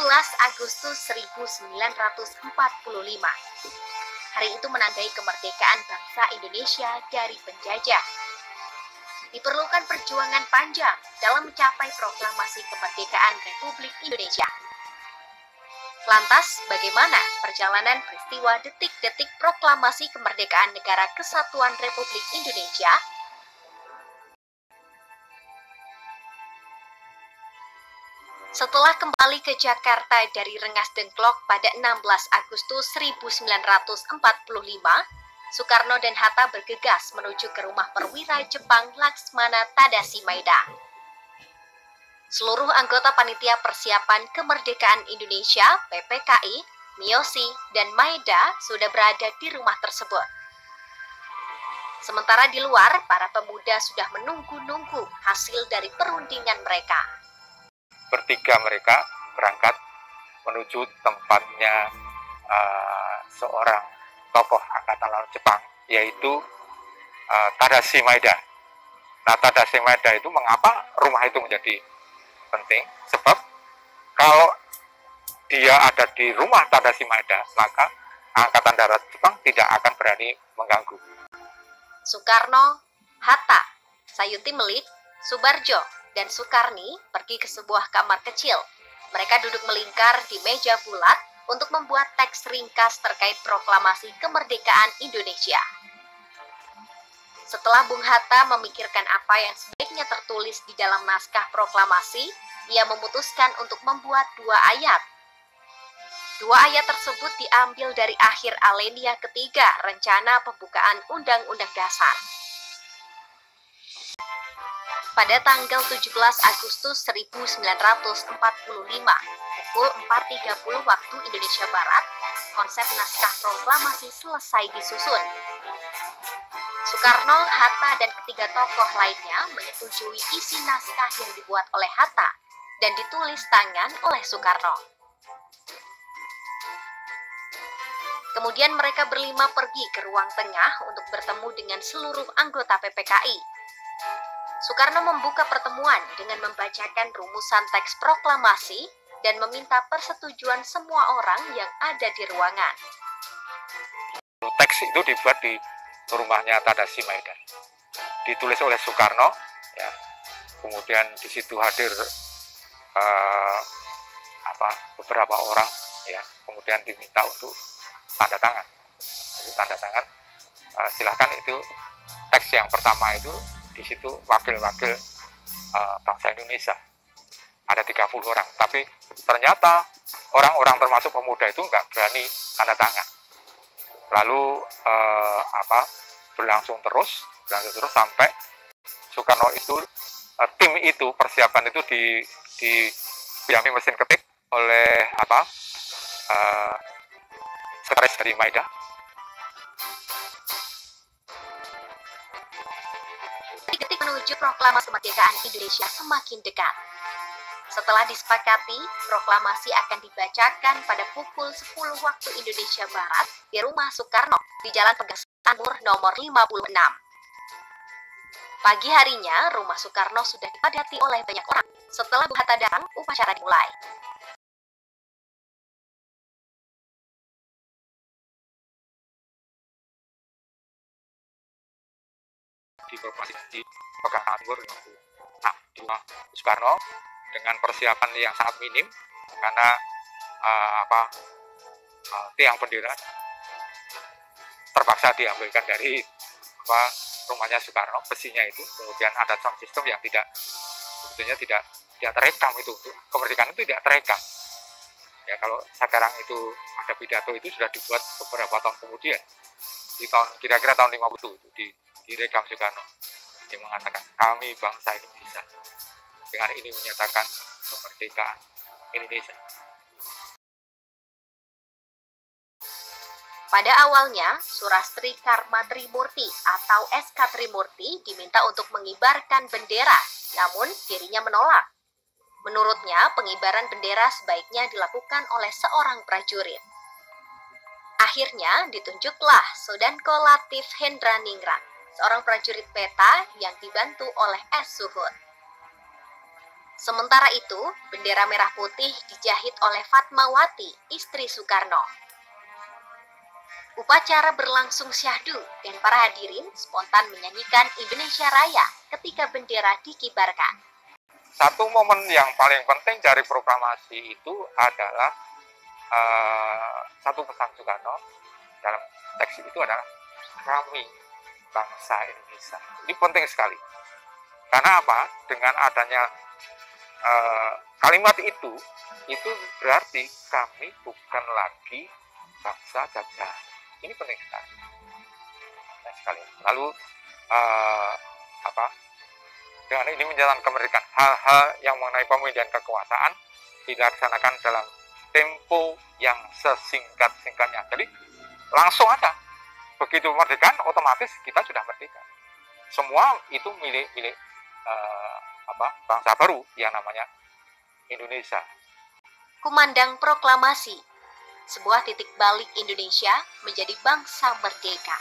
Agustus 1945. Hari itu menandai kemerdekaan bangsa Indonesia dari penjajah. Diperlukan perjuangan panjang dalam mencapai proklamasi kemerdekaan Republik Indonesia. Lantas, bagaimana perjalanan peristiwa detik-detik proklamasi kemerdekaan Negara Kesatuan Republik Indonesia? Setelah kembali ke Jakarta dari Rengas Dengklok pada 16 Agustus 1945, Soekarno dan Hatta bergegas menuju ke rumah perwira Jepang Laksmana Tadashi Maeda. Seluruh anggota Panitia Persiapan Kemerdekaan Indonesia (PPKI), Miyoshi, dan Maeda sudah berada di rumah tersebut. Sementara di luar, para pemuda sudah menunggu-nunggu hasil dari perundingan mereka. Bertiga mereka berangkat menuju tempatnya seorang tokoh Angkatan Laut Jepang, yaitu Tadashi Maeda. Nah, Tadashi Maeda itu mengapa rumah itu menjadi penting? Sebab kalau dia ada di rumah Tadashi Maeda, maka Angkatan Darat Jepang tidak akan berani mengganggu. Soekarno, Hatta, Sayuti Melik, Subarjo, dan Sukarni pergi ke sebuah kamar kecil. Mereka duduk melingkar di meja bulat untuk membuat teks ringkas terkait proklamasi kemerdekaan Indonesia. Setelah Bung Hatta memikirkan apa yang sebaiknya tertulis di dalam naskah proklamasi, ia memutuskan untuk membuat 2 ayat. 2 ayat tersebut diambil dari akhir alinea ketiga Rencana Pembukaan Undang-Undang Dasar. Pada tanggal 17 Agustus 1945, pukul 4.30 waktu Indonesia Barat, konsep naskah proklamasi selesai disusun. Soekarno, Hatta, dan ketiga tokoh lainnya menyetujui isi naskah yang dibuat oleh Hatta dan ditulis tangan oleh Soekarno. Kemudian mereka berlima pergi ke ruang tengah untuk bertemu dengan seluruh anggota PPKI. Soekarno membuka pertemuan dengan membacakan rumusan teks proklamasi dan meminta persetujuan semua orang yang ada di ruangan. Teks itu dibuat di rumahnya Tadashi Maeda, ditulis oleh Soekarno, ya. Kemudian di situ hadir beberapa orang, ya. Kemudian diminta untuk tanda tangan. Silahkan itu teks yang pertama itu di situ wakil-wakil bangsa Indonesia ada 30 orang, tapi ternyata orang-orang termasuk pemuda itu nggak berani tanda tangan. Lalu berlangsung terus sampai Soekarno itu tim itu persiapan itu diambil mesin ketik oleh sekretaris dari Maeda. Detik-detik menuju proklamasi kemerdekaan Indonesia semakin dekat. Setelah disepakati, proklamasi akan dibacakan pada pukul 10 waktu Indonesia Barat di rumah Soekarno di Jalan Pegasanmur nomor 56. Pagi harinya, rumah Soekarno sudah dipadati oleh banyak orang. Setelah Bung Hatta datang, upacara dimulai. Di Pegasanmur, nah, di rumah Soekarno dengan persiapan yang sangat minim karena tiang bendera terpaksa diambilkan dari rumahnya Soekarno, besinya itu. Kemudian ada sound system yang sebetulnya tidak terekam, itu untuk kemerdekaan itu tidak terekam. Ya, kalau sekarang itu ada pidato itu sudah dibuat beberapa tahun kemudian, di tahun kira-kira tahun 50 itu direkam Soekarno. Dia mengatakan, kami bangsa Indonesia dengan ini menyatakan kemerdekaan Indonesia. Pada awalnya, Surastri Karma Trimurti atau SK Trimurti diminta untuk mengibarkan bendera, namun dirinya menolak. Menurutnya, pengibaran bendera sebaiknya dilakukan oleh seorang prajurit. Akhirnya ditunjuklah Sodanko Latif Hendraningrat, seorang prajurit peta yang dibantu oleh S. Suhut. Sementara itu, bendera merah putih dijahit oleh Fatmawati, istri Soekarno. Upacara berlangsung syahdu dan para hadirin spontan menyanyikan Indonesia Raya ketika bendera dikibarkan. Satu momen yang paling penting dari proklamasi itu adalah satu pesan Soekarno dalam teks itu adalah kami bangsa Indonesia. Ini penting sekali. Karena apa? Dengan adanya kalimat itu berarti kami bukan lagi bangsa jajah. Ini penting sekali. Lalu dengan ini menjalankan kemerdekaan, hal-hal yang mengenai pemindahan kekuasaan dilaksanakan dalam tempo yang sesingkat-singkatnya. Jadi langsung aja, begitu kemerdekaan otomatis kita sudah merdeka. Semua itu milik bangsa baru yang namanya Indonesia. Kumandang proklamasi, sebuah titik balik Indonesia menjadi bangsa merdeka.